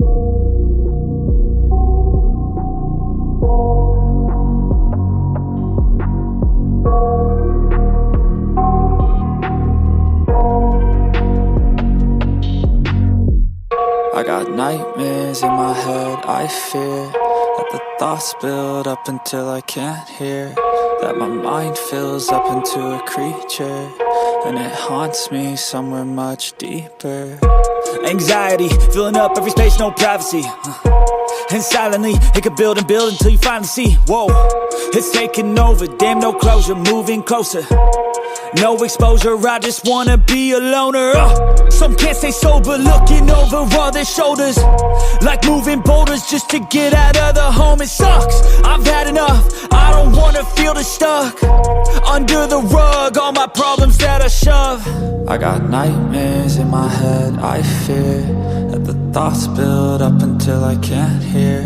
I got nightmares in my head, I fear that the thoughts build up until I can't hear, that my mind fills up into a creature, and it haunts me somewhere much deeper. Anxiety, filling up every space, no privacy, and silently, it could build and build until you finally see, whoa, it's taking over, damn no closure, moving closer. No exposure, I just wanna be a loner. Some can't stay sober, looking over all their shoulders, like moving boulders just to get out of the home. It sucks, I've had enough, I don't wanna feel the stuck under the rug, all my problems that I shove. I got nightmares in my head, I fear that the thoughts build up until I can't hear,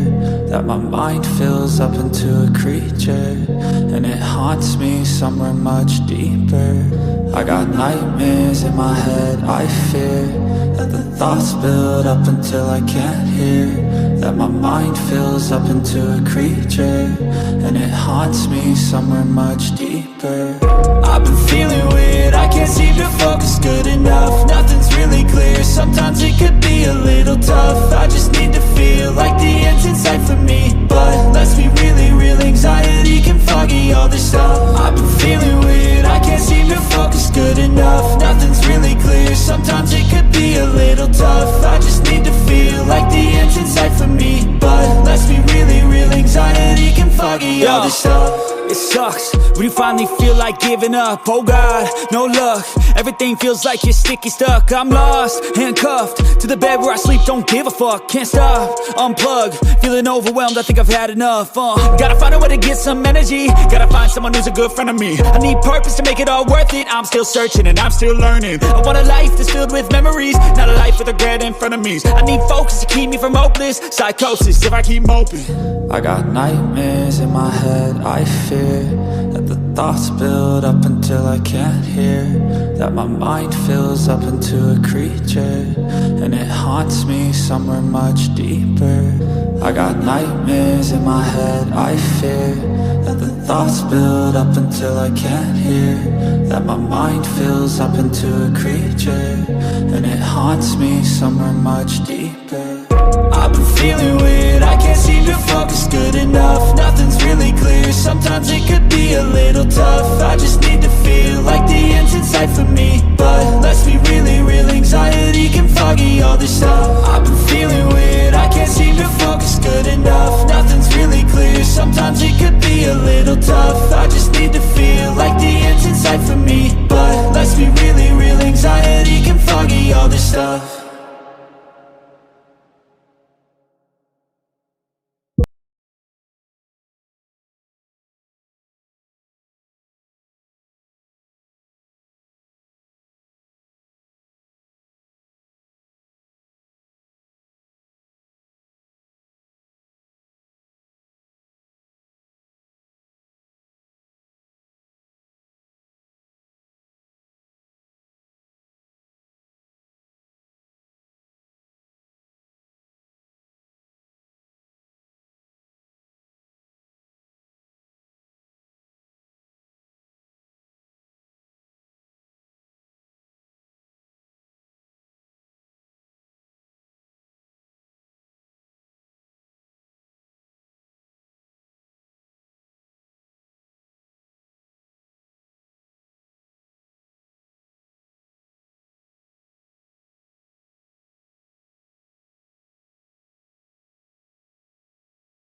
that my mind fills up into a creature, and it haunts me somewhere much deeper. I got nightmares in my head, I fear that the thoughts build up until I can't hear, that my mind fills up into a creature, and it haunts me somewhere much deeper. I've been feeling weird, I can't seem to focus good enough, nothing's really clear, sometimes it could be a little tough. I just need to feel like the end's in sight for me, but let's be really real, anxiety can foggy all this stuff. I've been feeling weird, I can't seem to focus good enough, nothing's really clear, sometimes it could be a little tough. I just need to feel like the end's in sight for me, but let's be really real, anxiety can foggy all this stuff. It sucks when you finally feel like giving up. Oh God, no luck, everything feels like you're sticky stuck. I'm lost, handcuffed to the bed where I sleep, don't give a fuck. Can't stop, unplug, feeling overwhelmed, I think I've had enough. Gotta find a way to get some energy, gotta find someone who's a good friend of me. I need purpose to make it all worth it, I'm still searching and I'm still learning. I want a life that's filled with memories, not a life with regret and frenemies. I need focus to keep me from hopeless psychosis if I keep moping. I got nightmares in my head, I fear that the thoughts build up until I can't hear, that my mind fills up into a creature, and it haunts me somewhere much deeper. I got nightmares in my head, I fear that the thoughts build up until I can't hear, that my mind fills up into a creature, and it haunts me somewhere much deeper. I've been feeling weird, I can't seem to focus good enough, nothing's really clear, sometimes it could be a little tough. I just need to feel like the end's in sight for me, but let's be really real, anxiety can foggy all this stuff.